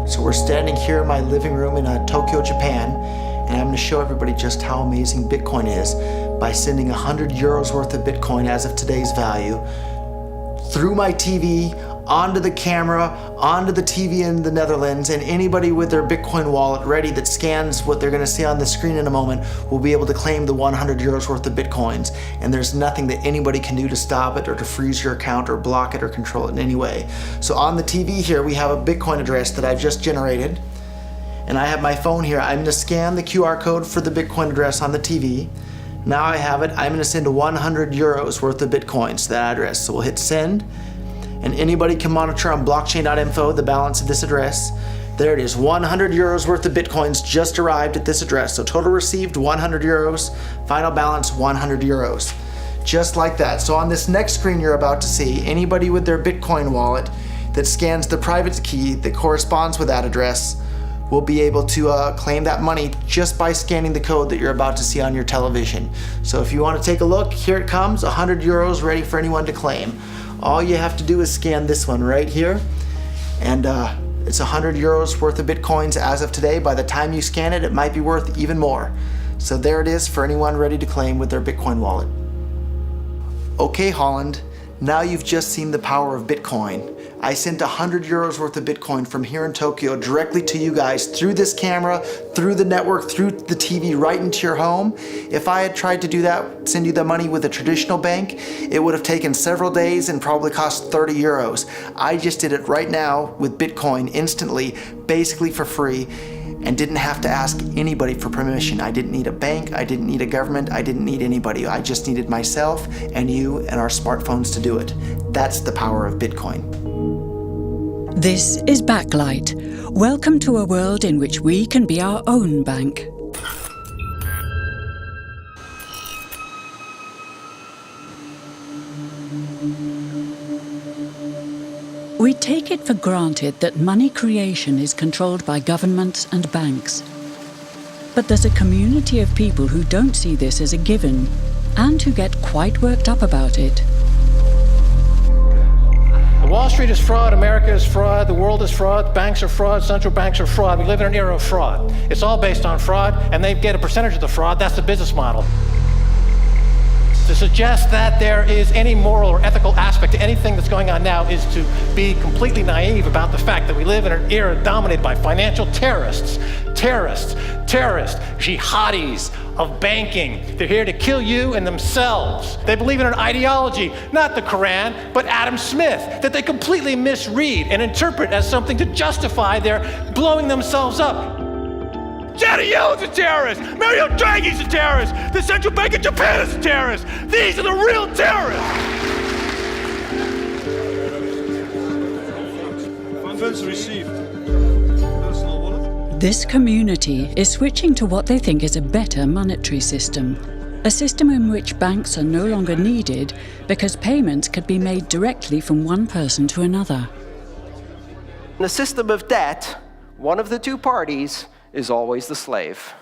So we're standing here in my living room in Tokyo, Japan, and I'm going to show everybody just how amazing Bitcoin is by sending 100 euros worth of Bitcoin as of today's value through my TV, onto the camera, onto the TV in the Netherlands, and anybody with their Bitcoin wallet ready that scans what they're going to see on the screen in a moment will be able to claim the 100 euros worth of Bitcoins. And there's nothing that anybody can do to stop it or to freeze your account or block it or control it in any way. So on the TV here, we have a Bitcoin address that I've just generated. And I have my phone here. I'm going to scan the QR code for the Bitcoin address on the TV. Now I have it. I'm going to send 100 euros worth of Bitcoins to that address. So we'll hit send. And anybody can monitor on blockchain.info the balance of this address. There it is, 100 euros worth of Bitcoins just arrived at this address. So total received 100 euros, final balance 100 euros. Just like that. So on this next screen you're about to see, anybody with their Bitcoin wallet that scans the private key that corresponds with that address will be able to claim that money just by scanning the code that you're about to see on your television. So if you want to take a look, here it comes, 100 euros ready for anyone to claim. All you have to do is scan this one right here, and it's 100 euros worth of Bitcoins as of today. By the time you scan it, it might be worth even more. So there it is for anyone ready to claim with their Bitcoin wallet. Okay, Holland, now you've just seen the power of Bitcoin. I sent 100 euros worth of Bitcoin from here in Tokyo directly to you guys through this camera, through the network, through the TV, right into your home. If I had tried to do that, send you the money with a traditional bank, it would have taken several days and probably cost 30 euros. I just did it right now with Bitcoin instantly, basically for free, and didn't have to ask anybody for permission. I didn't need a bank, I didn't need a government, I didn't need anybody. I just needed myself and you and our smartphones to do it. That's the power of Bitcoin. This is Backlight. Welcome to a world in which we can be our own bank. We take it for granted that money creation is controlled by governments and banks. But there's a community of people who don't see this as a given and who get quite worked up about it. Wall Street is fraud, America is fraud, the world is fraud, banks are fraud, central banks are fraud. We live in an era of fraud. It's all based on fraud, and they get a percentage of the fraud. That's the business model. To suggest that there is any moral or ethical aspect to anything that's going on now is to be completely naive about the fact that we live in an era dominated by financial terrorists, jihadis of banking. They're here to kill you and themselves. They believe in an ideology, not the Quran, but Adam Smith, that they completely misread and interpret as something to justify their blowing themselves up. Janet Yellen's a terrorist! Mario Draghi's a terrorist! The Central Bank of Japan is a terrorist! These are the real terrorists! Funds received. This community is switching to what they think is a better monetary system. A system in which banks are no longer needed because payments could be made directly from one person to another. In a system of debt, one of the two parties is always the slave.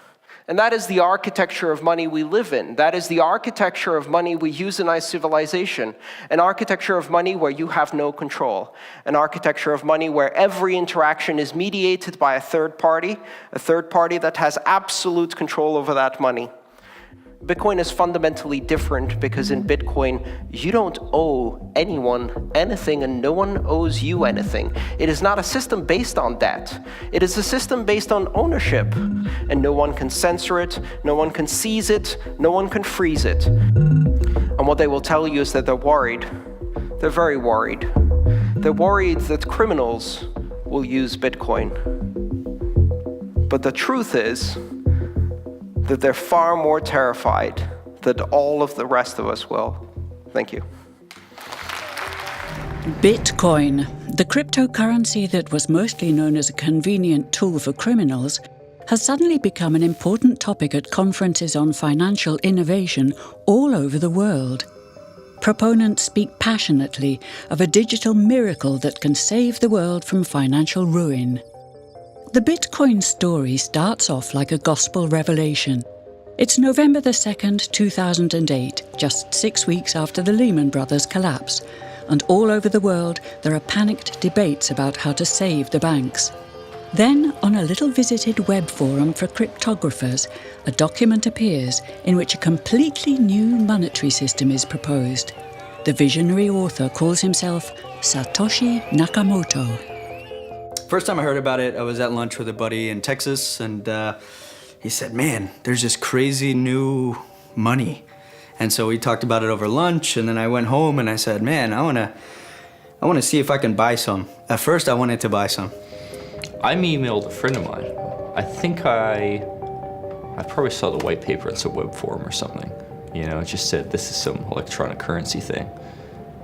And that is the architecture of money we live in. That is the architecture of money we use in our civilization. An architecture of money where you have no control. An architecture of money where every interaction is mediated by a third party that has absolute control over that money. Bitcoin is fundamentally different because in Bitcoin, you don't owe anyone anything and no one owes you anything. It is not a system based on debt. It is a system based on ownership. And no one can censor it, no one can seize it, no one can freeze it. And what they will tell you is that they're worried. They're very worried. They're worried that criminals will use Bitcoin. But the truth is that they're far more terrified than all of the rest of us will. Thank you. Bitcoin, the cryptocurrency that was mostly known as a convenient tool for criminals, has suddenly become an important topic at conferences on financial innovation all over the world. Proponents speak passionately of a digital miracle that can save the world from financial ruin. The Bitcoin story starts off like a gospel revelation. It's November the 2nd, 2008, just 6 weeks after the Lehman Brothers collapse, and all over the world there are panicked debates about how to save the banks. Then, on a little visited web forum for cryptographers, a document appears in which a completely new monetary system is proposed. The visionary author calls himself Satoshi Nakamoto. First time I heard about it, I was at lunch with a buddy in Texas, and he said, man, there's this crazy new money. And so we talked about it over lunch, and then I went home and I said, man, I wanna see if I can buy some. At first, I wanted to buy some. I emailed a friend of mine. I think I probably saw the white paper in some web forum or something. You know, it just said this is some electronic currency thing.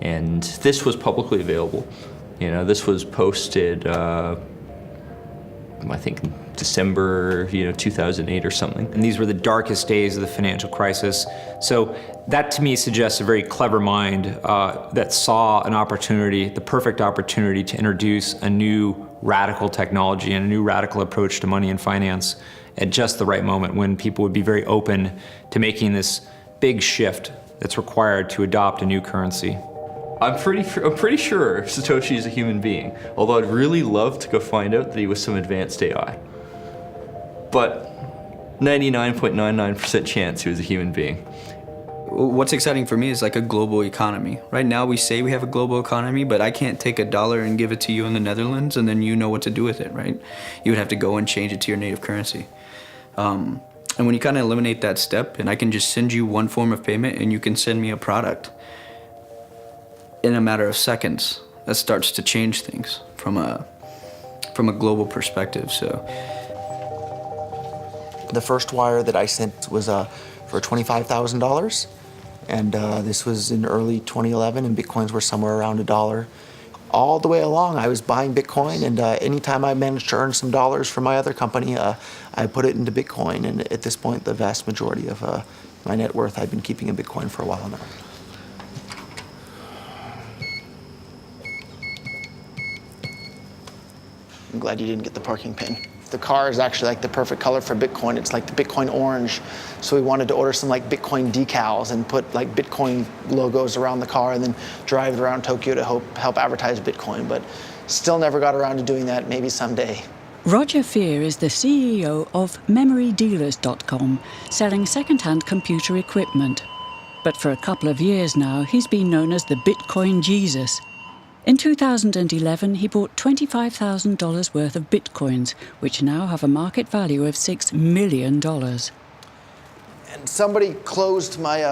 And this was publicly available. You know, this was posted, I think in December, 2008 or something. And these were the darkest days of the financial crisis. So that to me suggests a very clever mind that saw an opportunity, the perfect opportunity to introduce a new radical technology and a new radical approach to money and finance at just the right moment when people would be very open to making this big shift that's required to adopt a new currency. I'm pretty sure Satoshi is a human being, although I'd really love to go find out that he was some advanced AI. But 99.99% chance he was a human being. What's exciting for me is like a global economy. Right now we say we have a global economy, but I can't take $1 and give it to you in the Netherlands and then you know what to do with it, right? You would have to go and change it to your native currency. And when you kind of eliminate that step, and I can just send you one form of payment and you can send me a product in a matter of seconds, that starts to change things from a global perspective. So The first wire that I sent was for $25,000. And this was in early 2011, and Bitcoins were somewhere around $1. All the way along, I was buying Bitcoin, and anytime I managed to earn some dollars from my other company, I put it into Bitcoin. And at this point, the vast majority of my net worth I've been keeping in Bitcoin for a while now. I'm glad you didn't get the parking pin. The car is actually like the perfect color for Bitcoin. It's like the Bitcoin orange. So we wanted to order some like Bitcoin decals and put like Bitcoin logos around the car and then drive it around Tokyo to help advertise Bitcoin. But still never got around to doing that, maybe someday. Roger Fear is the CEO of MemoryDealers.com, selling second-hand computer equipment. But for a couple of years now, he's been known as the Bitcoin Jesus. In 2011, he bought $25,000 worth of Bitcoins, which now have a market value of $6 million. And somebody closed my,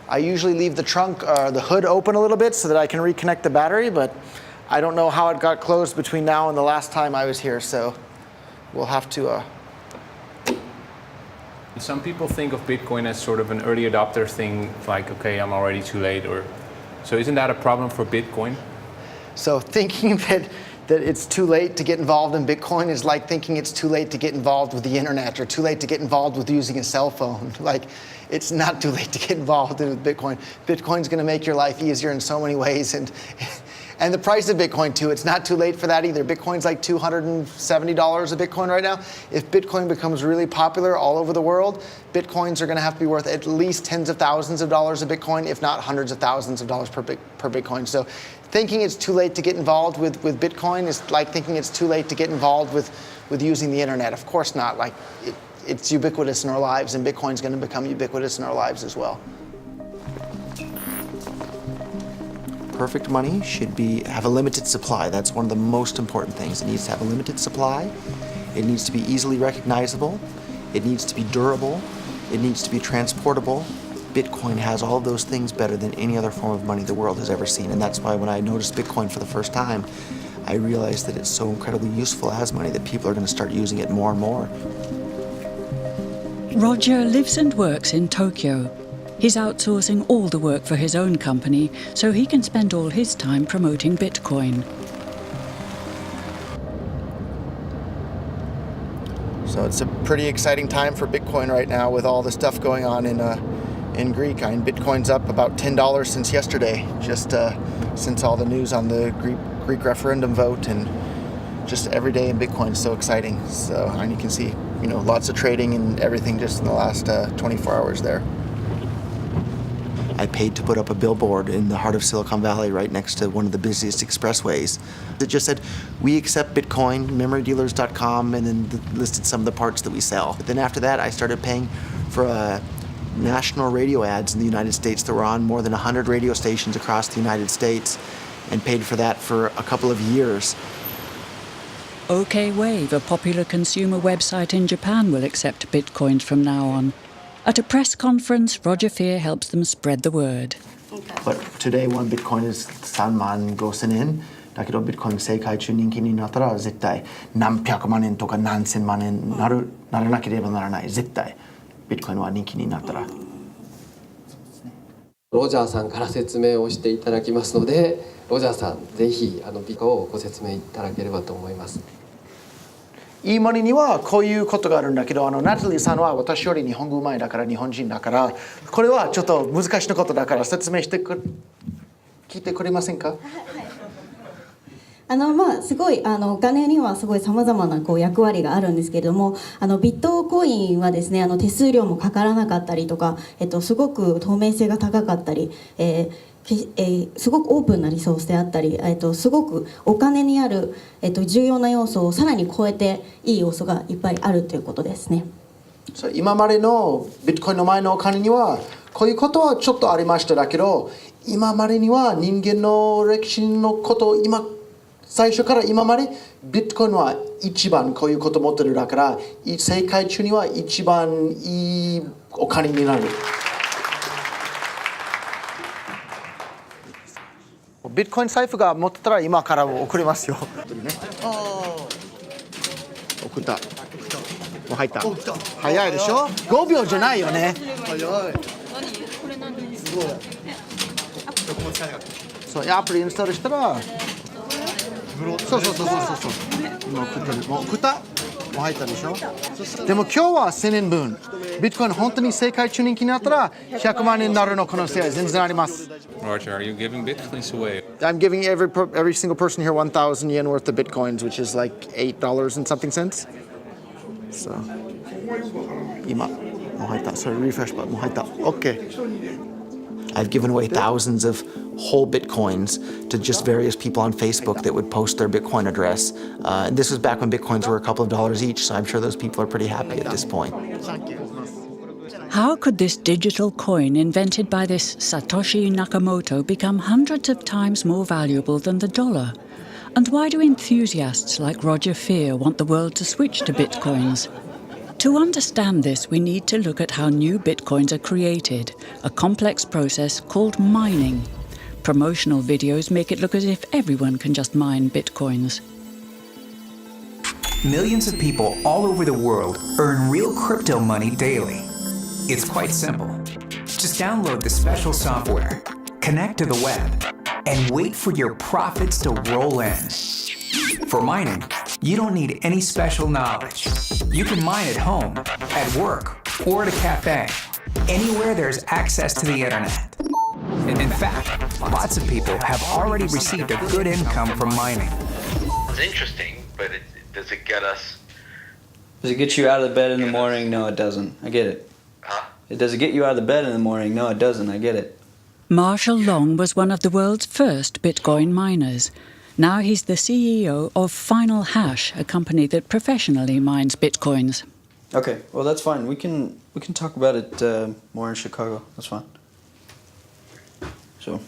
I usually leave the trunk, the hood open a little bit so that I can reconnect the battery, but I don't know how it got closed between now and the last time I was here, so we'll have to... Some people think of Bitcoin as sort of an early adopter thing, like, okay, I'm already too late, or... So isn't that a problem for Bitcoin? So thinking that it's too late to get involved in Bitcoin is like thinking it's too late to get involved with the internet or too late to get involved with using a cell phone. Like, it's not too late to get involved in Bitcoin. Bitcoin's going to make your life easier in so many ways. And the price of Bitcoin, too, it's not too late for that either. Bitcoin's like $270 a Bitcoin right now. If Bitcoin becomes really popular all over the world, Bitcoins are going to have to be worth at least tens of thousands of dollars a Bitcoin, if not hundreds of thousands of dollars per Bitcoin. So thinking it's too late to get involved with Bitcoin is like thinking it's too late to get involved with using the internet. Of course not. Like, it's ubiquitous in our lives, and Bitcoin's going to become ubiquitous in our lives as well. Perfect money should have a limited supply. That's one of the most important things. It needs to have a limited supply. It needs to be easily recognizable. It needs to be durable. It needs to be transportable. Bitcoin has all of those things better than any other form of money the world has ever seen. And that's why when I noticed Bitcoin for the first time, I realized that it's so incredibly useful as money that people are going to start using it more and more. Roger lives and works in Tokyo. He's outsourcing all the work for his own company so he can spend all his time promoting Bitcoin. So it's a pretty exciting time for Bitcoin right now with all the stuff going on in Greek. I mean, Bitcoin's up about $10 since yesterday, just since all the news on the Greek referendum vote, and just every day in Bitcoin is so exciting. So, and you can see, lots of trading and everything just in the last 24 hours there. I paid to put up a billboard in the heart of Silicon Valley right next to one of the busiest expressways. It just said, we accept Bitcoin, memorydealers.com, and then listed some of the parts that we sell. But then after that, I started paying for national radio ads in the United States that were on more than 100 radio stations across the United States, and paid for that for a couple of years. OK Wave, a popular consumer website in Japan, will accept bitcoins from now on. At a press conference, Roger Fear helps them spread the word. But today, one Bitcoin is 35,000 円。だけど、Bitcoin 世界中人気になったら、絶対何百万円とか何千万円ならなければならない。絶対、Bitcoin は人気になったら。ロジャーさんから説明をしていただきますので、ロジャーさん、ぜひビコをご説明いただければと思います。いいものにはこういうことがあるんだけど、ナタリーさんは私より日本語うまいだから日本人だから、これはちょっと難しいことだから説明して聞いてくれませんか？すごいお金にはすごいさまざまな役割があるんですけれども、ビットコインはですね、手数料もかからなかったりとか、すごく透明性が高かったり、すごくオープンなリソースであったり、すごくお金にある、重要な要素をさらに超えていい要素がいっぱいあるということですね。今までのビットコインの前のお金にはこういうことはちょっとありましただけど、今までには人間の歴史のことを最初から今までビットコインは一番こういうこと持ってるだから、世界中には一番いいお金になる。ビットコイン財布が持ってたら今から送りますよ。送った。もう入った。早いでしょ？5秒じゃないよね。早い。これ何？すごい。そう、アプリインストールしたら。そう今送ってる。もう送った？もう入ったでしょ？でも今日は1000円分。ビットコイン本当に世界中人気になったら100万円になるの可能性は全然あります。Roger, are you giving bitcoins away? I'm giving every single person here 1,000 yen worth of bitcoins, which is like $8 and something cents. So, 今もう入った。それリフレッシュバットもう入った。OK. I've given away thousands of whole bitcoins to just various people on Facebook that would post their Bitcoin address. And this was back when bitcoins were a couple of dollars each, so I'm sure those people are pretty happy at this point. How could this digital coin invented by this Satoshi Nakamoto become hundreds of times more valuable than the dollar? And why do enthusiasts like Roger Fear want the world to switch to bitcoins? To understand this, we need to look at how new bitcoins are created, a complex process called mining. Promotional videos make it look as if everyone can just mine bitcoins. Millions of people all over the world earn real crypto money daily. It's quite simple. Just download the special software, connect to the web, and wait for your profits to roll in. For mining, you don't need any special knowledge. You can mine at home, at work, or at a cafe, anywhere there's access to the internet. In fact, lots of people have already received a good income from mining. It's interesting, but does it get us? Does it get you out of the bed in the morning? No, it doesn't. I get it. Huh? Does it get you out of the bed in the morning? No, it doesn't. I get it. Marshall Long was one of the world's first Bitcoin miners. Now he's the CEO of Final Hash, a company that professionally mines Bitcoins. Okay, well that's fine. We can talk about it more in Chicago. That's fine. So,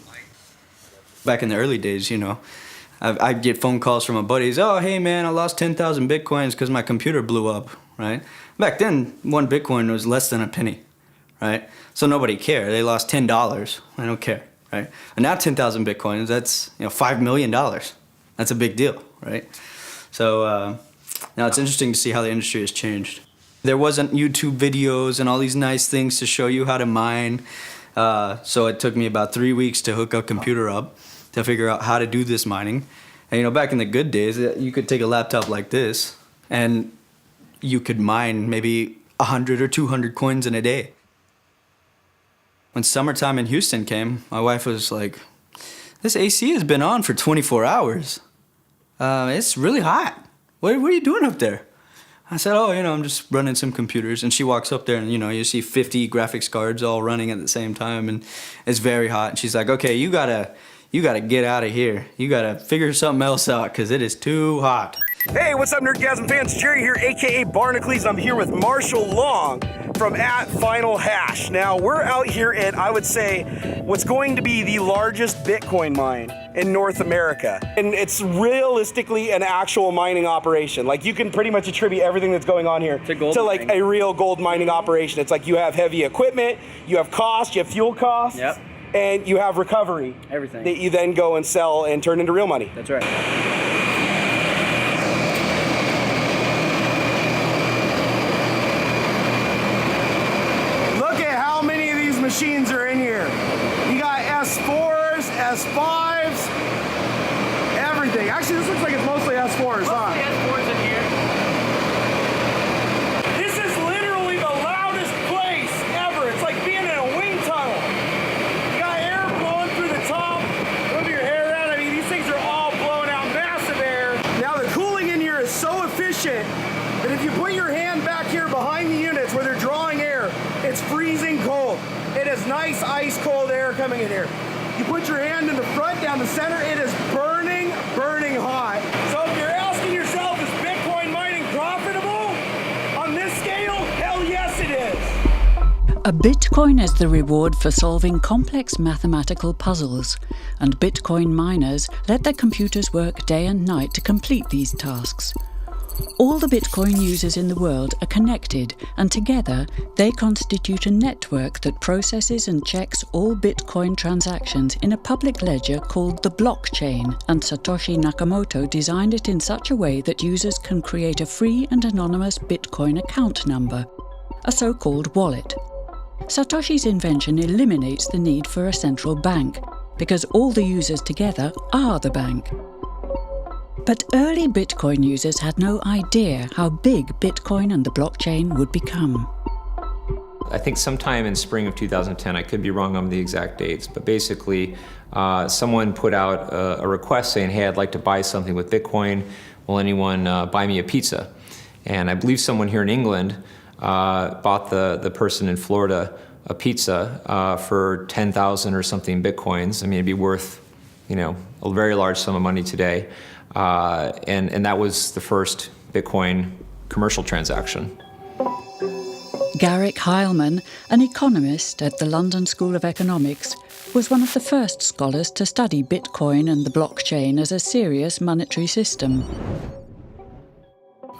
back in the early days, you know, I'd get phone calls from my buddies. Oh, hey man, I lost 10,000 Bitcoins because my computer blew up, right? Back then, one Bitcoin was less than a penny, right? So nobody cared. They lost $10. I don't care, right? And now 10,000 Bitcoins, that's $5 million. That's a big deal, right? So now it's interesting to see how the industry has changed. There wasn't YouTube videos and all these nice things to show you how to mine. So it took me about 3 weeks to hook a computer up to figure out how to do this mining. And back in the good days, you could take a laptop like this and you could mine maybe 100 or 200 coins in a day. When summertime in Houston came, my wife was like, this AC has been on for 24 hours. It's really hot. What are you doing up there? I said, oh, I'm just running some computers. And she walks up there and, you see 50 graphics cards all running at the same time. And it's very hot. And she's like, okay, you gotta get out of here. You gotta figure something else out because it is too hot. Hey, what's up, Nerdgasm fans? Jerry here, aka Barnacles. I'm here with Marshall Long from @FinalHash. Now, we're out here at, I would say, what's going to be the largest Bitcoin mine in North America. And it's realistically an actual mining operation. Like, you can pretty much attribute everything that's going on here to like a real gold mining operation. It's like you have heavy equipment, you have cost, you have fuel costs, and you have recovery. Everything. That you then go and sell and turn into real money. That's right. Machines are in here. You got S4s, S5s, everything. Actually, this looks like it's mostly S4s, huh? S4s in here. This is literally the loudest place ever. It's like being in a wind tunnel. You got air blowing through the top. Move your hair around. I mean, these things are all blowing out massive air. Now, the cooling in here is so efficient that if you put your hand back here behind the units where they're drawing air, it's freezing cold. It is nice, ice cold air coming in here. You put your hand in the front, down the center, it is burning, burning hot. So if you're asking yourself, is Bitcoin mining profitable? On this scale, hell yes it is. A Bitcoin is the reward for solving complex mathematical puzzles, and Bitcoin miners let their computers work day and night to complete these tasks. All the Bitcoin users in the world are connected, and together they constitute a network that processes and checks all Bitcoin transactions in a public ledger called the blockchain, and Satoshi Nakamoto designed it in such a way that users can create a free and anonymous Bitcoin account number, a so-called wallet. Satoshi's invention eliminates the need for a central bank, because all the users together are the bank. But early Bitcoin users had no idea how big Bitcoin and the blockchain would become. I think sometime in spring of 2010, I could be wrong on the exact dates, but basically someone put out a request saying, hey, I'd like to buy something with Bitcoin. Will anyone buy me a pizza? And I believe someone here in England bought the person in Florida a pizza for 10,000 or something Bitcoins. I mean, it'd be worth, a very large sum of money today. And that was the first Bitcoin commercial transaction. Garrick Heilman, an economist at the London School of Economics, was one of the first scholars to study Bitcoin and the blockchain as a serious monetary system.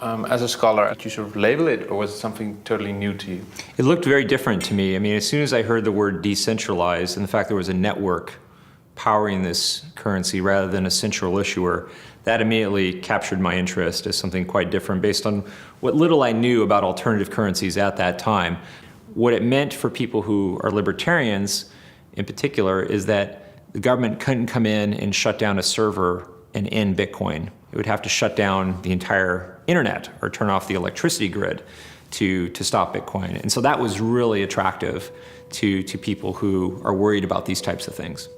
As a scholar, did you sort of label it, or was it something totally new to you? It looked very different to me. I mean, as soon as I heard the word decentralized and the fact there was a network powering this currency rather than a central issuer, that immediately captured my interest as something quite different based on what little I knew about alternative currencies at that time. What it meant for people who are libertarians in particular is that the government couldn't come in and shut down a server and end Bitcoin. It would have to shut down the entire internet or turn off the electricity grid to stop Bitcoin. And so that was really attractive to people who are worried about these types of things.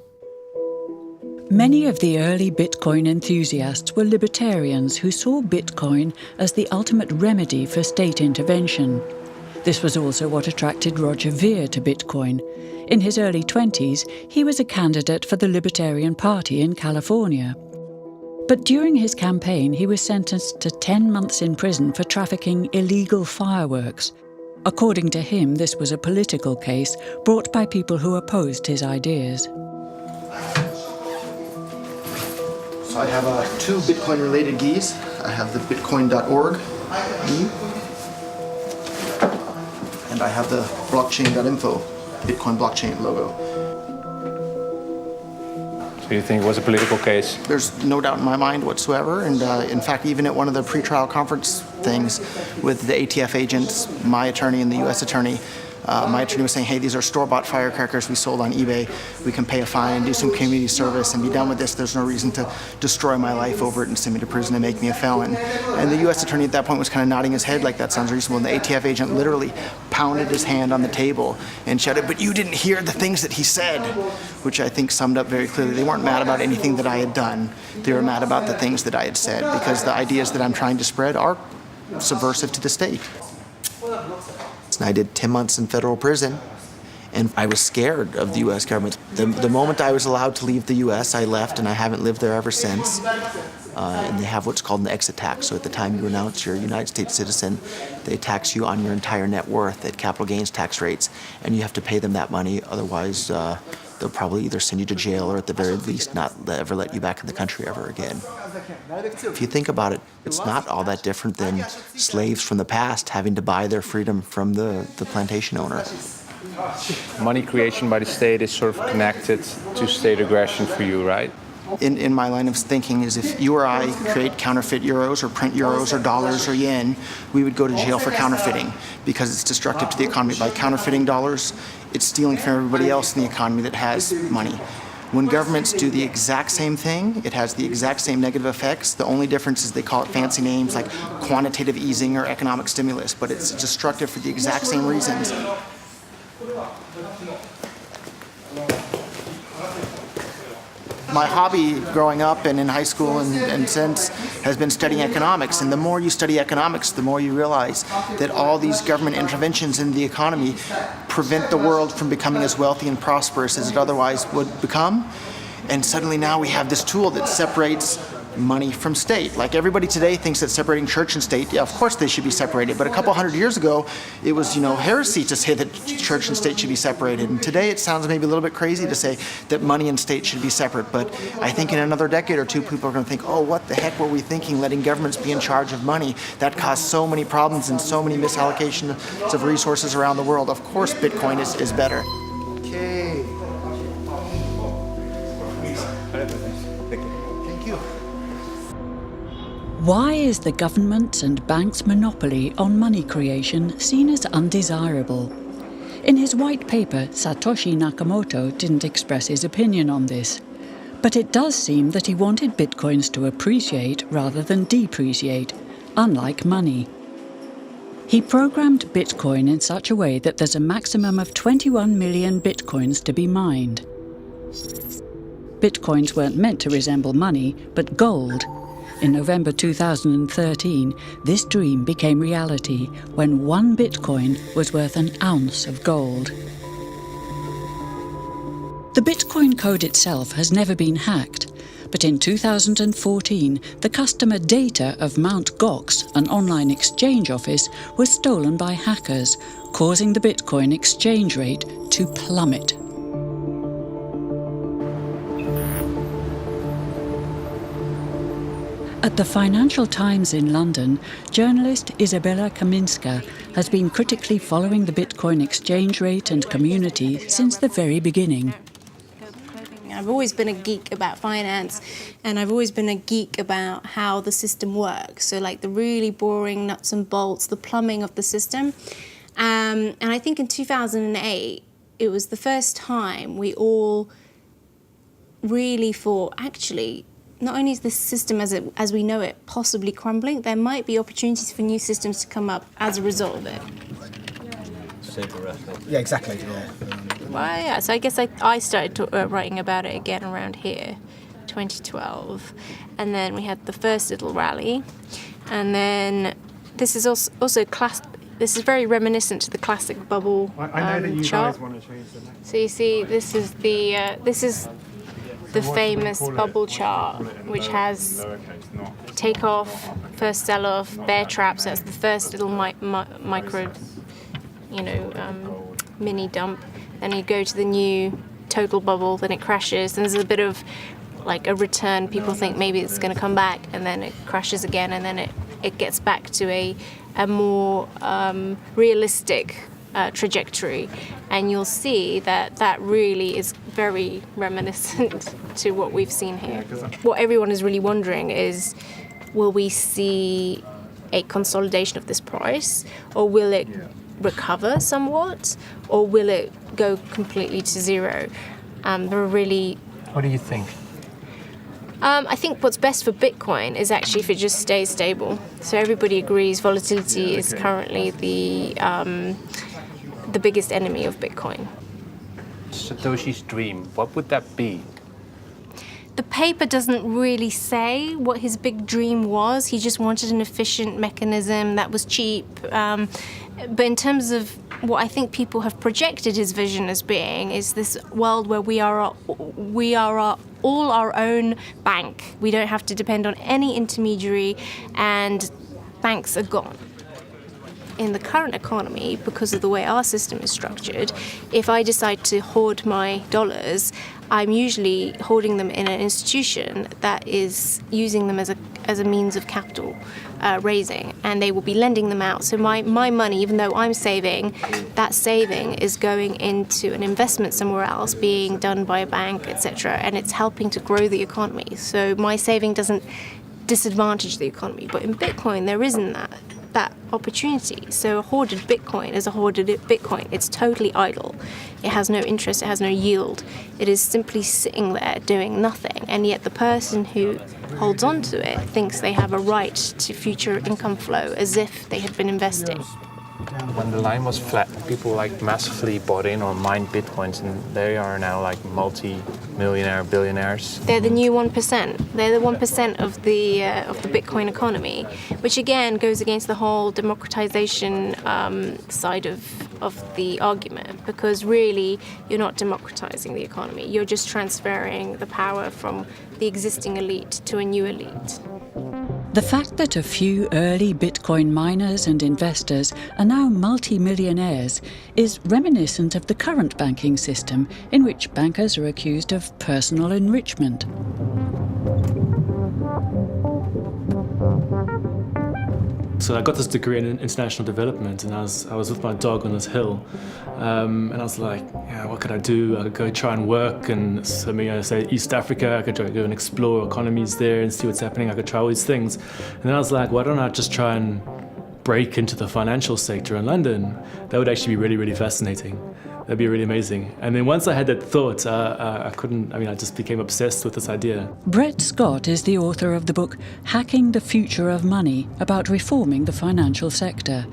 Many of the early Bitcoin enthusiasts were libertarians who saw Bitcoin as the ultimate remedy for state intervention. This was also what attracted Roger Ver to Bitcoin. In his early 20s, he was a candidate for the Libertarian Party in California. But during his campaign, he was sentenced to 10 months in prison for trafficking illegal fireworks. According to him, this was a political case brought by people who opposed his ideas. So I have 2 Bitcoin-related geese. I have the bitcoin.org and I have the blockchain.info, Bitcoin blockchain logo. So you think it was a political case? There's no doubt in my mind whatsoever, and in fact, even at one of the pretrial conference things with the ATF agents, my attorney and the U.S. attorney, my attorney was saying, hey, these are store-bought firecrackers we sold on eBay. We can pay a fine, do some community service, and be done with this. There's no reason to destroy my life over it and send me to prison and make me a felon. And the U.S. attorney at that point was kind of nodding his head like that sounds reasonable. And the ATF agent literally pounded his hand on the table and shouted, but you didn't hear the things that he said, which I think summed up very clearly. They weren't mad about anything that I had done. They were mad about the things that I had said, because the ideas that I'm trying to spread are subversive to the state. And I did 10 months in federal prison, and I was scared of the U.S. government. The moment I was allowed to leave the U.S., I left, and I haven't lived there ever since. And they have what's called an exit tax. So at the time you announce you're a United States citizen, they tax you on your entire net worth at capital gains tax rates, and you have to pay them that money. Otherwise, they'll probably either send you to jail or at the very least not ever let you back in the country ever again. If you think about it, it's not all that different than slaves from the past having to buy their freedom from the plantation owner. Money creation by the state is sort of connected to state aggression for you, right? In my line of thinking is if you or I create counterfeit euros or print euros or dollars or yen, we would go to jail for counterfeiting because it's destructive to the economy. By counterfeiting dollars, it's stealing from everybody else in the economy that has money. When governments do the exact same thing, it has the exact same negative effects. The only difference is they call it fancy names like quantitative easing or economic stimulus, but it's destructive for the exact same reasons. My hobby growing up and in high school and since has been studying economics. And the more you study economics, the more you realize that all these government interventions in the economy prevent the world from becoming as wealthy and prosperous as it otherwise would become. And suddenly now we have this tool that separates money from state. Like everybody today thinks that separating church and state, yeah, of course they should be separated. But a couple hundred years ago, it was, heresy to say that church and state should be separated. And today it sounds maybe a little bit crazy to say that money and state should be separate. But I think in another decade or two, people are going to think, oh, what the heck were we thinking, letting governments be in charge of money? That caused so many problems and so many misallocations of resources around the world. Of course, Bitcoin is better. Okay. Thank you. Why is the government and bank's monopoly on money creation seen as undesirable? In his white paper, Satoshi Nakamoto didn't express his opinion on this. But it does seem that he wanted bitcoins to appreciate rather than depreciate, unlike money. He programmed Bitcoin in such a way that there's a maximum of 21 million bitcoins to be mined. Bitcoins weren't meant to resemble money, but gold. In November 2013, this dream became reality when 1 Bitcoin was worth an ounce of gold. The Bitcoin code itself has never been hacked, but in 2014, the customer data of Mt. Gox, an online exchange office, was stolen by hackers, causing the Bitcoin exchange rate to plummet. At the Financial Times in London, journalist Izabela Kaminska has been critically following the Bitcoin exchange rate and community since the very beginning. I've always been a geek about finance, and I've always been a geek about how the system works. So like the really boring nuts and bolts, the plumbing of the system. And I think in 2008, it was the first time we all really thought, actually, not only is the system as we know it possibly crumbling, there might be opportunities for new systems to come up as a result of it. Yeah, exactly. Yeah. Well, yeah, so I guess I started writing about it again around here, 2012. And then we had the first little rally. And then this is also this is very reminiscent to the classic bubble chart. I know that you guys want to change the next. So you see, this is the famous bubble chart, which has takeoff, first sell-off, bear traps. That's the first little micro, mini dump. Then you go to the new total bubble, then it crashes. And there's a bit of like a return. People think maybe it's going to come back, and then it crashes again, and then it gets back to a more realistic trajectory. And you'll see that really is very reminiscent to what we've seen here. What everyone is really wondering is, will we see a consolidation of this price, or will it recover somewhat, or will it go completely to zero? There are really... What do you think? I think what's best for Bitcoin is actually if it just stays stable. So everybody agrees volatility is currently the biggest enemy of Bitcoin. Satoshi's dream, what would that be? the paper doesn't really say what his big dream was. He just wanted an efficient mechanism that was cheap. But in terms of what I think people have projected his vision as being is this world where we are all our own bank. We don't have to depend on any intermediary, and banks are gone. In the current economy, because of the way our system is structured, if I decide to hoard my dollars, I'm usually hoarding them in an institution that is using them as a means of capital raising, and they will be lending them out. So my money, even though I'm saving, that saving is going into an investment somewhere else, being done by a bank, etc., and it's helping to grow the economy. So my saving doesn't disadvantage the economy. But in Bitcoin, there isn't that opportunity. So a hoarded Bitcoin is a hoarded Bitcoin. It's totally idle. It has no interest, it has no yield. It is simply sitting there doing nothing. And yet the person who holds on to it thinks they have a right to future income flow as if they had been investing. When the line was flat, people like massively bought in or mined Bitcoins, and they are now like multi-millionaire billionaires. They're the new 1%. They're the 1% of the Bitcoin economy, which again goes against the whole democratization side of the argument, because really you're not democratizing the economy. You're just transferring the power from the existing elite to a new elite. The fact that a few early Bitcoin miners and investors are now multi-millionaires is reminiscent of the current banking system, in which bankers are accused of personal enrichment. So I got this degree in international development, and I was with my dog on this hill, and I was like, yeah, what could I do? I could go try and work, and so say East Africa. I could go and explore economies there and see what's happening. I could try all these things, and then I was like, why don't I just try and break into the financial sector in London? That would actually be really, really fascinating. That'd be really amazing. And then once I had that thought, I just became obsessed with this idea. Brett Scott is the author of the book Hacking the Future of Money, about reforming the financial sector.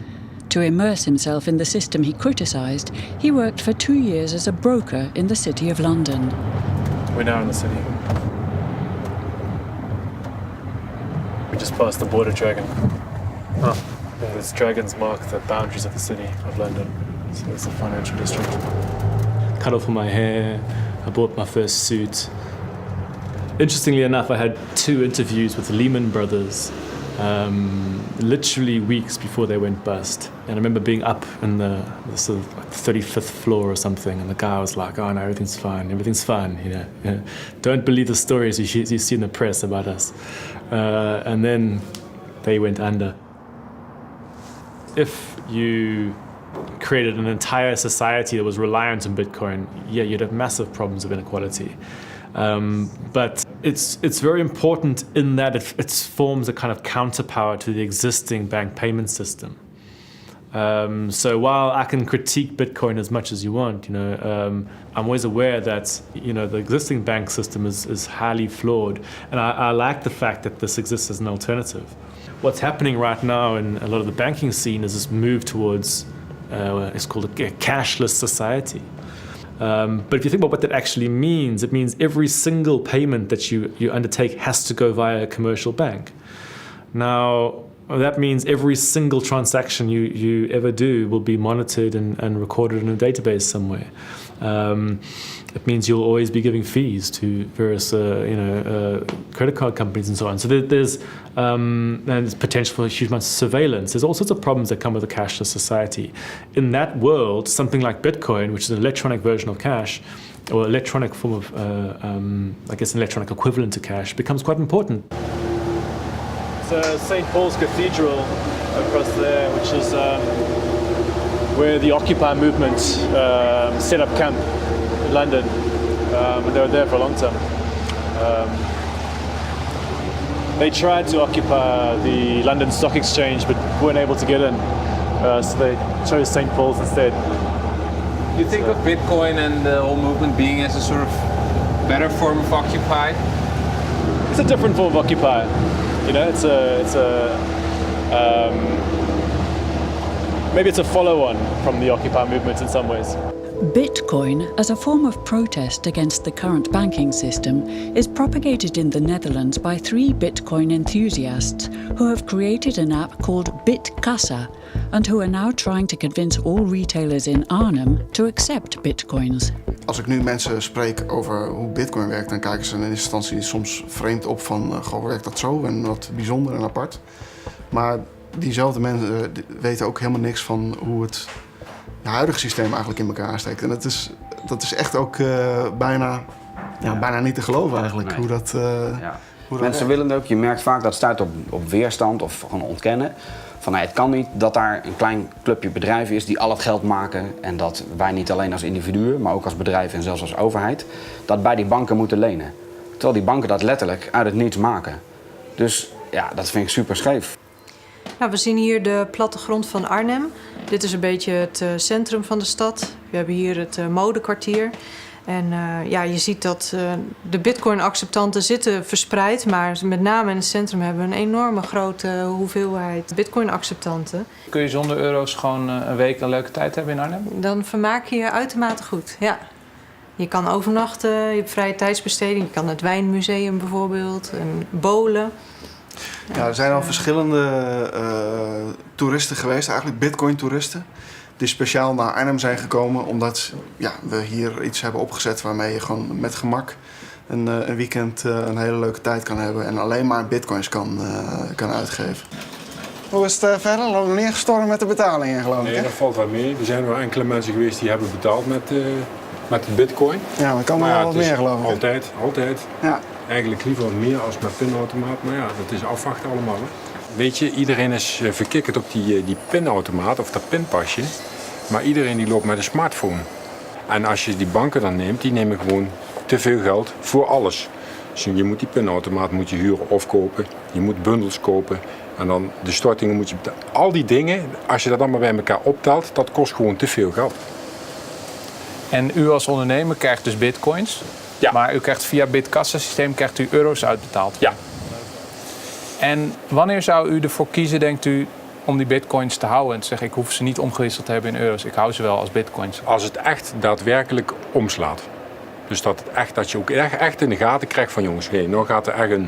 To immerse himself in the system he criticised, he worked for 2 years as a broker in the City of London. We're now in the city. We just passed the border dragon. Oh, yeah, these dragons mark the boundaries of the City of London. So it's the financial district. Cut off all my hair, I bought my first suit. Interestingly enough, I had 2 interviews with Lehman Brothers, literally weeks before they went bust. And I remember being up in the sort of like 35th floor or something, and the guy was like, oh no, everything's fine, you know. Don't believe the stories you see in the press about us. And then they went under. If you created an entire society that was reliant on Bitcoin, yeah, you'd have massive problems of inequality. But it's very important in that it forms a kind of counterpower to the existing bank payment system. So while I can critique Bitcoin as much as you want, I'm always aware that the existing bank system is highly flawed, and I like the fact that this exists as an alternative. What's happening right now in a lot of the banking scene is this move towards it's called a cashless society. But if you think about what that actually means, it means every single payment that you undertake has to go via a commercial bank. Now, that means every single transaction you ever do will be monitored and recorded in a database somewhere. It means you'll always be giving fees to various credit card companies and so on. So there's potential for huge amounts of surveillance. There's all sorts of problems that come with a cashless society. In that world, something like Bitcoin, which is an electronic version of cash, or electronic form of, an electronic equivalent to cash, becomes quite important. It's St. Paul's Cathedral across there, which is where the Occupy movement set up camp in London, and they were there for a long time. They tried to occupy the London Stock Exchange, but weren't able to get in, so they chose St. Paul's instead. You think of Bitcoin and the whole movement being as a sort of better form of Occupy? It's a different form of Occupy. Maybe it's a follow-on from the Occupy movement in some ways. Bitcoin, as a form of protest against the current banking system, is propagated in the Netherlands by 3 Bitcoin enthusiasts who have created an app called BitKassa and who are now trying to convince all retailers in Arnhem to accept Bitcoins. Als ik nu mensen spreek over hoe Bitcoin werkt, dan kijken ze in eerste instantie soms vreemd op van, goh, werkt dat zo en wat bijzonder en apart. Maar diezelfde mensen weten ook helemaal niks van hoe het huidige systeem eigenlijk in elkaar steekt. En dat is echt ook bijna niet te geloven eigenlijk. Nee. Hoe dat, hoe Mensen willen het ook. Je merkt vaak dat het stuit op weerstand of gewoon ontkennen. Van het kan niet dat daar een klein clubje bedrijven is die al het geld maken. En dat wij niet alleen als individuen, maar ook als bedrijven en zelfs als overheid, dat bij die banken moeten lenen. Terwijl die banken dat letterlijk uit het niets maken. Dus ja, dat vind ik super scheef. Nou, we zien hier de plattegrond van Arnhem. Dit is een beetje het centrum van de stad. We hebben hier het modekwartier. En je ziet dat de bitcoin-acceptanten zitten verspreid. Maar met name in het centrum hebben we een enorme grote hoeveelheid bitcoin-acceptanten. Kun je zonder euro's gewoon een week een leuke tijd hebben in Arnhem? Dan vermaak je je uitermate goed, ja. Je kan overnachten, je hebt vrije tijdsbesteding. Je kan naar het wijnmuseum bijvoorbeeld, en bowlen. Ja, er zijn al verschillende toeristen geweest, eigenlijk Bitcoin-toeristen, die speciaal naar Arnhem zijn gekomen omdat we hier iets hebben opgezet waarmee je gewoon met gemak een weekend een hele leuke tijd kan hebben en alleen maar bitcoins kan uitgeven. Hoe is het verder? Loopt nog niet echt storm met de betalingen, geloof ik? Nee, dat valt wel mee. Er zijn wel enkele mensen geweest die hebben betaald met de bitcoin. Ja, maar kan nog wel wat meer, geloof ik. Altijd. Ja. Eigenlijk liever meer als met pinautomaat, maar ja, dat is afwachten allemaal. Hè. Weet je, iedereen is verkikkerd op die pinautomaat of dat pinpasje. Maar iedereen die loopt met een smartphone. En als je die banken dan neemt, die nemen gewoon te veel geld voor alles. Dus je moet die pinautomaat huren of kopen. Je moet bundels kopen. En dan de stortingen moet je betalen. Al die dingen, als je dat allemaal bij elkaar optelt, dat kost gewoon te veel geld. En u als ondernemer krijgt dus bitcoins. Ja. Maar u krijgt via BitKassa systeem krijgt u euro's uitbetaald. Ja. En wanneer zou u ervoor kiezen, denkt u, om die bitcoins te houden en te zeggen, ik hoef ze niet omgewisseld te hebben in euro's, ik hou ze wel als bitcoins? Als het echt daadwerkelijk omslaat. Dus dat je ook echt in de gaten krijgt van jongens, nou gaat er echt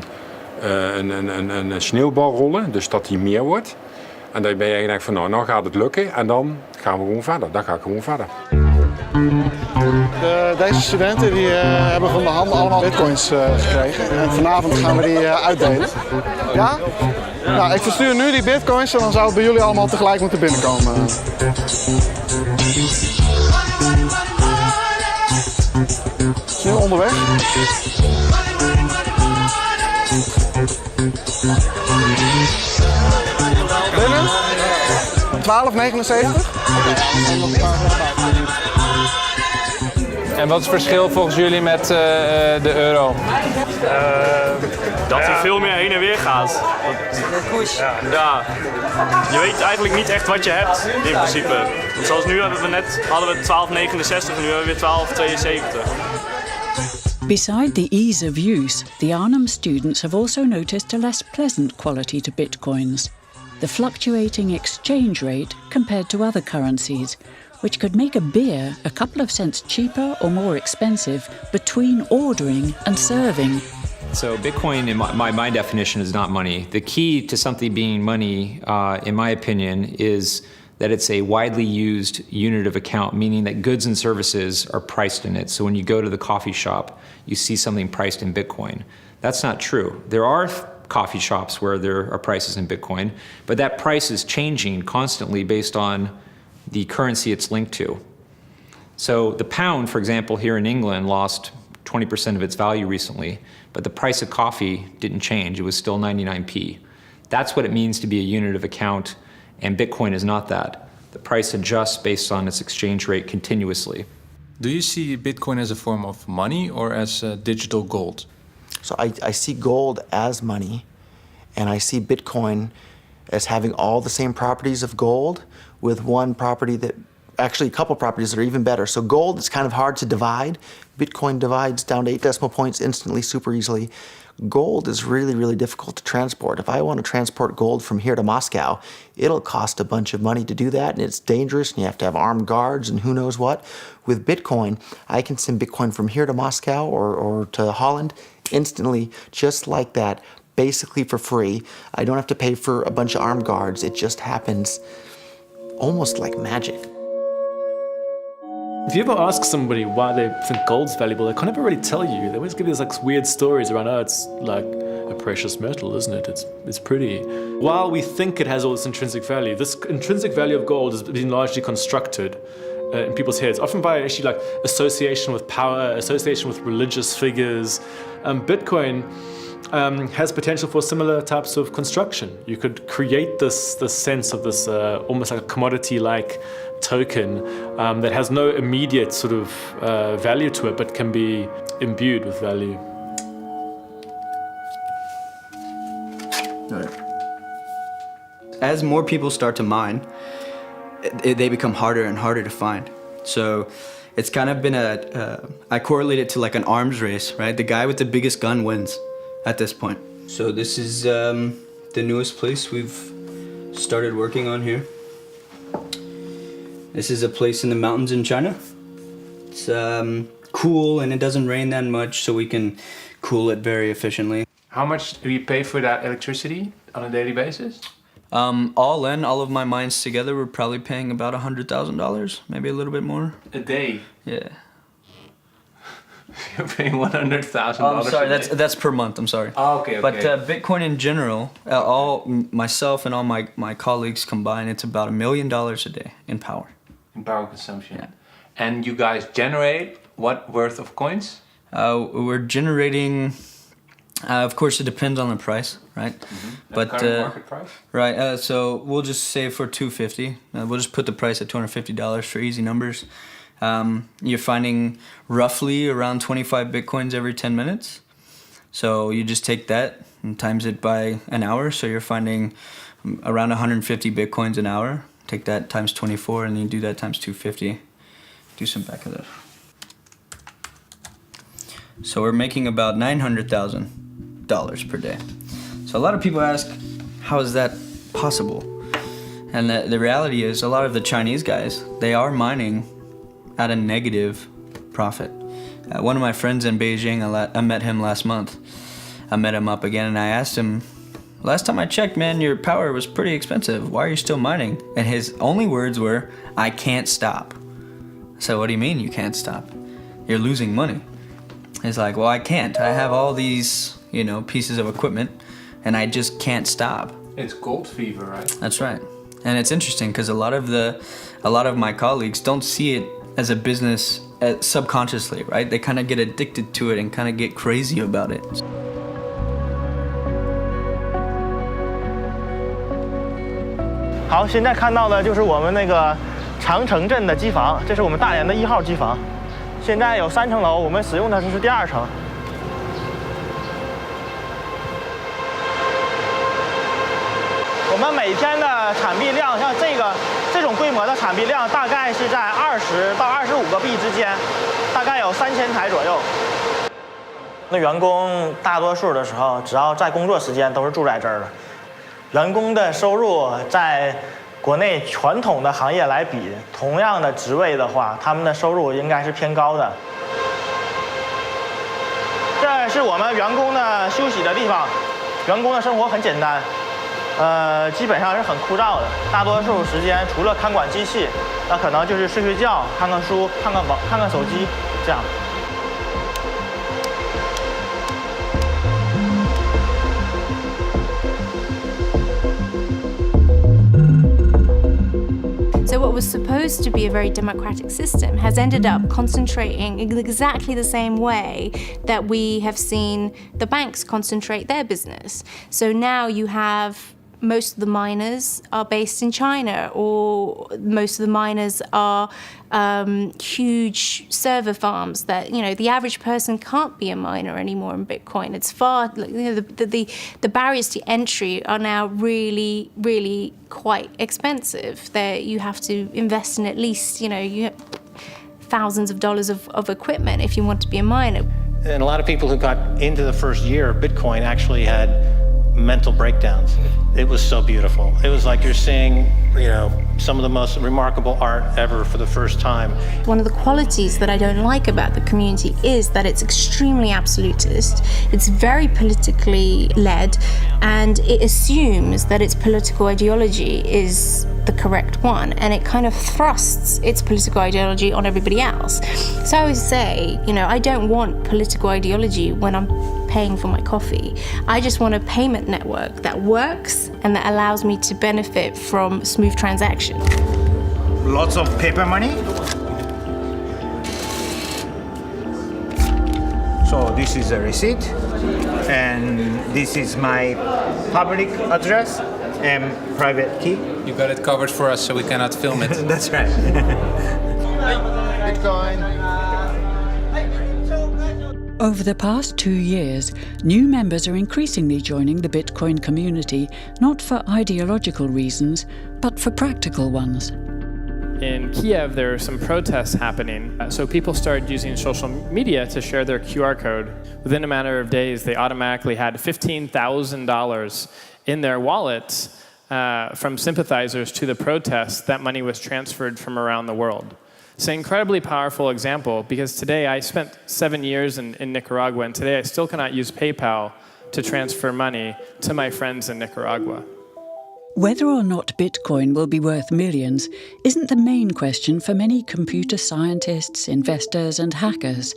een sneeuwbal rollen, dus dat die meer wordt. En dan ben je eigenlijk van nou gaat het lukken en dan gaan we gewoon verder. Dan ga ik gewoon verder. Deze studenten die hebben van de hand allemaal bitcoins gekregen. En vanavond gaan we die uitdelen. Ja? Nou, ik verstuur nu die bitcoins en dan zou het bij jullie allemaal tegelijk moeten binnenkomen. Het is nu onderweg. Binnen? 12,79. En wat is het verschil volgens jullie met de euro? Dat er veel meer heen en weer gaat. Ja. Je weet eigenlijk niet echt wat je hebt in principe. Zoals nu hadden we 12,69 en nu hebben we weer 12,72. Beside the ease of use, the Arnhem students have also noticed a less pleasant quality to bitcoins: the fluctuating exchange rate compared to other currencies, which could make a beer a couple of cents cheaper or more expensive between ordering and serving. So Bitcoin, in my definition, is not money. The key to something being money, in my opinion, is that it's a widely used unit of account, meaning that goods and services are priced in it. So when you go to the coffee shop, you see something priced in Bitcoin. That's not true. There are coffee shops where there are prices in Bitcoin, but that price is changing constantly based on the currency it's linked to. So the pound, for example, here in England lost 20% of its value recently, but the price of coffee didn't change. It was still 99p. That's what it means to be a unit of account, and Bitcoin is not that. The price adjusts based on its exchange rate continuously. Do you see Bitcoin as a form of money or as digital gold? So I see gold as money, and I see Bitcoin as having all the same properties of gold with one property that actually a couple properties that are even better. So gold is kind of hard to divide. Bitcoin divides down to 8 decimal points instantly, super easily. Gold is really, really difficult to transport. If I want to transport gold from here to Moscow, it'll cost a bunch of money to do that, and it's dangerous, and you have to have armed guards and who knows what. With Bitcoin, I can send Bitcoin from here to Moscow or to Holland instantly, just like that, basically for free. I don't have to pay for a bunch of armed guards. It just happens almost like magic. If you ever ask somebody why they think gold's valuable, they can't ever really tell you. They always give you these like weird stories around, oh, it's like a precious metal, isn't it? It's pretty. While we think it has all this intrinsic value, this intrinsic value of gold has been largely constructed in people's heads, often by actually like association with power, association with religious figures. Bitcoin has potential for similar types of construction. You could create this sense of this almost like a commodity-like token that has no immediate sort of value to it, but can be imbued with value. As more people start to mine, they become harder and harder to find. So it's kind of been I correlate it to like an arms race, right? The guy with the biggest gun wins at this point. So this is the newest place we've started working on here. This is a place in the mountains in China. It's cool and it doesn't rain that much, so we can cool it very efficiently. How much do you pay for that electricity on a daily basis? All in, all of my mines together, we're probably paying about $100,000, maybe a little bit more. A day? Yeah. You're paying $100,000. Oh, I'm sorry, that's per month. I'm sorry. Oh, okay. But Bitcoin in general, all myself and all my colleagues combined, it's about $1 million a day in power. In power consumption. Yeah. And you guys generate what worth of coins? We're generating. Of course, it depends on the price, right? Mm-hmm. But current market price? Right. So we'll just say for $250. We'll just put the price at $250 for easy numbers. You're finding roughly around 25 Bitcoins every 10 minutes. So you just take that and times it by an hour. So you're finding around 150 Bitcoins an hour. Take that times 24 and then you do that times 250. Do some back of that. So we're making about $900,000 per day. So a lot of people ask, how is that possible? And the reality is a lot of the Chinese guys, they are mining at a negative profit. One of my friends in Beijing, I met him last month. I met him up again and I asked him, last time I checked, man, your power was pretty expensive. Why are you still mining? And his only words were, I can't stop. So what do you mean you can't stop? You're losing money. He's like, well, I can't. I have all these, pieces of equipment and I just can't stop. It's gold fever, right? That's right. And it's interesting because a lot of my colleagues don't see it as a business subconsciously, right? They kind of get addicted to it and kind of get crazy about it. 好，现在看到的就是我们那个长城镇的机房，这是我们大连的1号机房。现在有3层楼，我们使用的是第2层。我们每天的产币量，像这种规模的产币量，大概是在20到25个币之间，大概有3000台左右。那员工大多数的时候，只要在工作时间都是住在这儿的。员工的收入在国内传统的行业来比，同样的职位的话，他们的收入应该是偏高的。这是我们员工的休息的地方，员工的生活很简单。基本上是很枯燥的，大多数时间除了看管机器，那可能就是睡睡觉、看看书、看看手机，这样。So what was supposed to be a very democratic system has ended up concentrating in exactly the same way that we have seen the banks concentrate their business. So now you have most of the miners are based in China, or most of the miners are huge server farms that, the average person can't be a miner anymore in Bitcoin. It's far, the barriers to entry are now really, really quite expensive. You have to invest in at least, thousands of dollars of equipment if you want to be a miner. And a lot of people who got into the first year of Bitcoin actually had mental breakdowns. It was so beautiful. It was like you're seeing, some of the most remarkable art ever for the first time. One of the qualities that I don't like about the community is that it's extremely absolutist, it's very politically led, and it assumes that its political ideology is the correct one, and it kind of thrusts its political ideology on everybody else. So I always say, I don't want political ideology when I'm paying for my coffee. I just want a payment network that works and that allows me to benefit from smooth transactions. Lots of paper money. So this is a receipt, and this is my public address and private key. You got it covered for us, so we cannot film it. That's right. Bitcoin. Over the past 2 years, new members are increasingly joining the Bitcoin community, not for ideological reasons, but for practical ones. In Kiev, there are some protests happening, so people started using social media to share their QR code. Within a matter of days, they automatically had $15,000 in their wallets from sympathizers to the protests. That money was transferred from around the world. It's an incredibly powerful example, because today I spent 7 years in Nicaragua, and today I still cannot use PayPal to transfer money to my friends in Nicaragua. Whether or not Bitcoin will be worth millions isn't the main question for many computer scientists, investors, and hackers.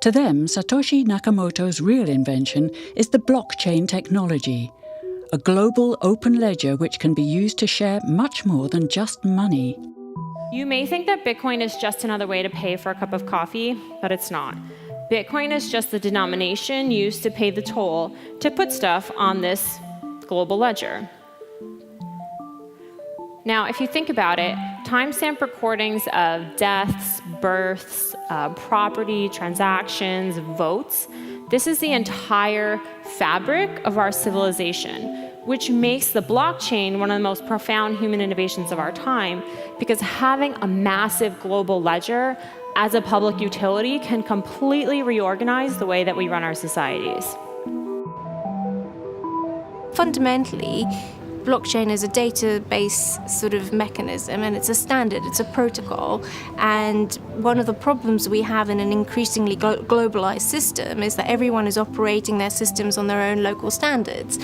To them, Satoshi Nakamoto's real invention is the blockchain technology, a global open ledger which can be used to share much more than just money. You may think that Bitcoin is just another way to pay for a cup of coffee, but it's not. Bitcoin is just the denomination used to pay the toll to put stuff on this global ledger. Now, if you think about it, timestamp recordings of deaths, births, property, transactions, votes, this is the entire fabric of our civilization, which makes the blockchain one of the most profound human innovations of our time, because having a massive global ledger as a public utility can completely reorganize the way that we run our societies. Fundamentally, blockchain is a database sort of mechanism, and it's a standard, it's a protocol. And one of the problems we have in an increasingly globalized system is that everyone is operating their systems on their own local standards.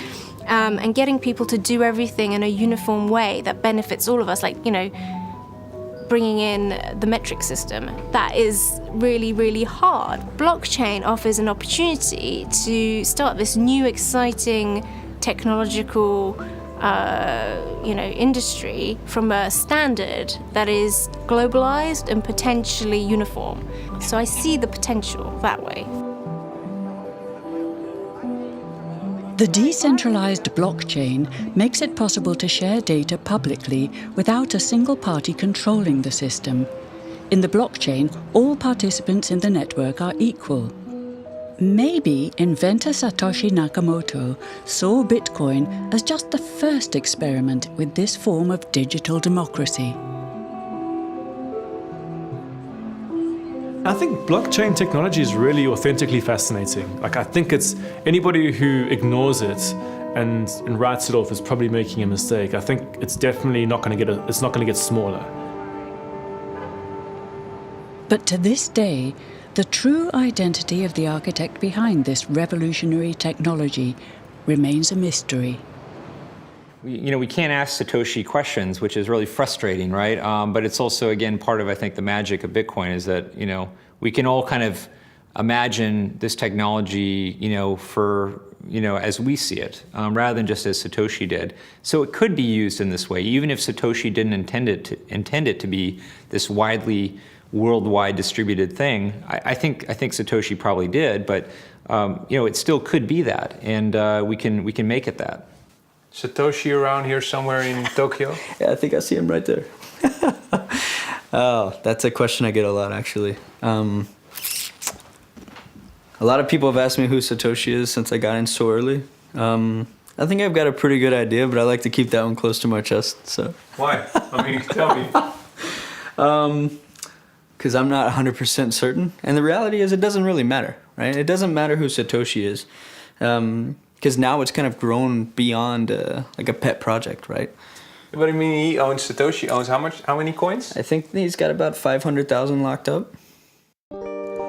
And getting people to do everything in a uniform way that benefits all of us, like, bringing in the metric system, that is really, really hard. Blockchain offers an opportunity to start this new, exciting technological industry from a standard that is globalized and potentially uniform. So I see the potential that way. The decentralized blockchain makes it possible to share data publicly without a single party controlling the system. In the blockchain, all participants in the network are equal. Maybe inventor Satoshi Nakamoto saw Bitcoin as just the first experiment with this form of digital democracy. I think blockchain technology is really authentically fascinating. I think it's anybody who ignores it and writes it off is probably making a mistake. I think it's definitely not going to get smaller. But to this day, the true identity of the architect behind this revolutionary technology remains a mystery. We can't ask Satoshi questions, which is really frustrating, right? But it's also, again, part of, I think, the magic of Bitcoin is that, we can all kind of imagine this technology, for, as we see it, rather than just as Satoshi did. So it could be used in this way, even if Satoshi didn't intend it to be this widely, worldwide distributed thing. I think Satoshi probably did, but it still could be that, and we can make it that. Satoshi around here somewhere in Tokyo? Yeah, I think I see him right there. Oh, that's a question I get a lot, actually. A lot of people have asked me who Satoshi is since I got in so early. I think I've got a pretty good idea, but I like to keep that one close to my chest. So. Why? I mean, tell me. Because I'm not 100% certain. And the reality is it doesn't really matter, right? It doesn't matter who Satoshi is. Because now it's kind of grown beyond like a pet project, right? But I mean, he owns, Satoshi owns how many coins? I think he's got about 500,000 locked up.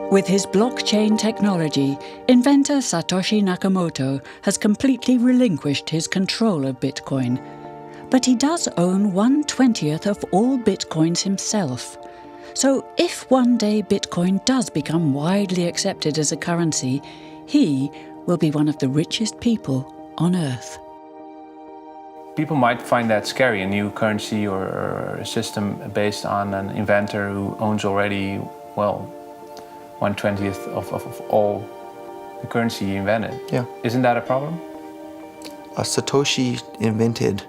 With his blockchain technology, inventor Satoshi Nakamoto has completely relinquished his control of Bitcoin. But he does own 1/20th of all Bitcoins himself. So if one day Bitcoin does become widely accepted as a currency, he will be one of the richest people on Earth. People might find that scary, a new currency or a system based on an inventor who owns already, well, 1/20th of all the currency he invented. Yeah. Isn't that a problem? Satoshi invented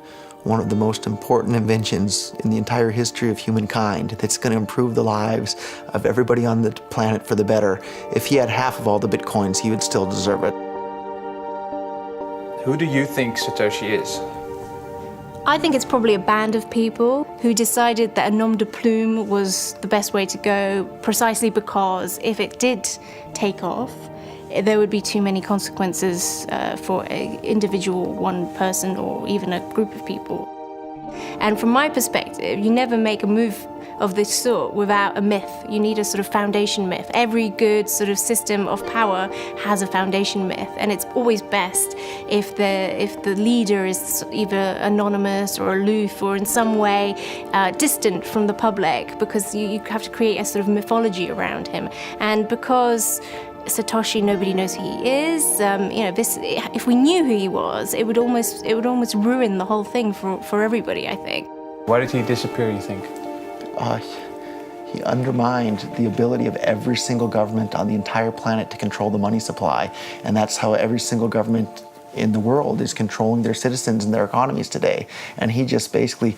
one of the most important inventions in the entire history of humankind that's going to improve the lives of everybody on the planet for the better. If he had half of all the Bitcoins, he would still deserve it. Who do you think Satoshi is? I think it's probably a band of people who decided that a nom de plume was the best way to go, precisely because if it did take off, there would be too many consequences for an individual, one person, or even a group of people. And from my perspective, you never make a move of this sort without a myth. You need a sort of foundation myth. Every good sort of system of power has a foundation myth, and it's always best if the leader is either anonymous or aloof or in some way distant from the public, because you have to create a sort of mythology around him. And because Satoshi, nobody knows who he is. If we knew who he was, it would almost ruin the whole thing for everybody, I think. Why did he disappear, you think? He undermined the ability of every single government on the entire planet to control the money supply. And that's how every single government in the world is controlling their citizens and their economies today. And he just basically,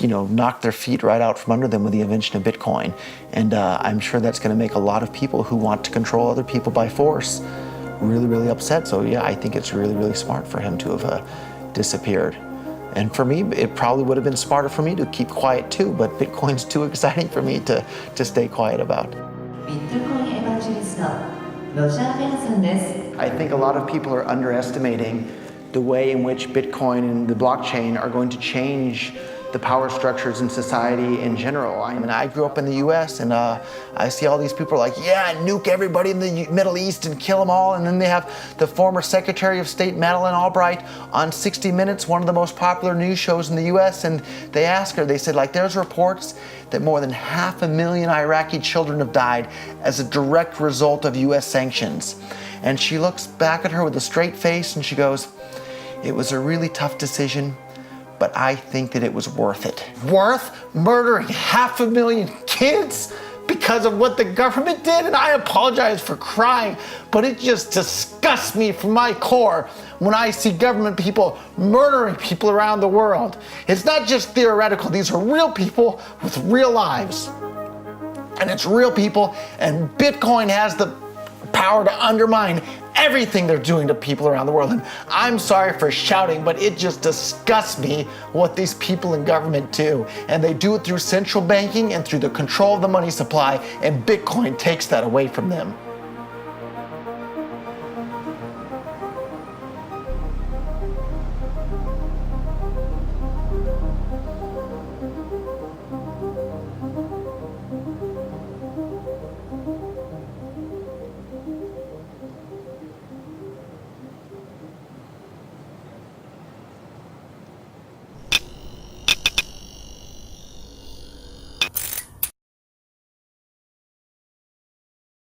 knocked their feet right out from under them with the invention of Bitcoin. And I'm sure that's going to make a lot of people who want to control other people by force really, really upset. So yeah, I think it's really, really smart for him to have disappeared. And for me, it probably would have been smarter for me to keep quiet too, but Bitcoin's too exciting for me to stay quiet about. I think a lot of people are underestimating the way in which Bitcoin and the blockchain are going to change the power structures in society in general. I mean, I grew up in the US and I see all these people like, yeah, nuke everybody in the Middle East and kill them all. And then they have the former Secretary of State, Madeleine Albright, on 60 Minutes, one of the most popular news shows in the US. And they asked her, they said, there's reports that more than 500,000 Iraqi children have died as a direct result of US sanctions. And she looks back at her with a straight face and she goes, it was a really tough decision, but I think that it was worth it. Worth murdering 500,000 kids because of what the government did? And I apologize for crying, but it just disgusts me from my core when I see government people murdering people around the world. It's not just theoretical, these are real people with real lives. And it's real people, and Bitcoin has the power to undermine everything they're doing to people around the world. And I'm sorry for shouting, but it just disgusts me what these people in government do. And they do it through central banking and through the control of the money supply, and Bitcoin takes that away from them.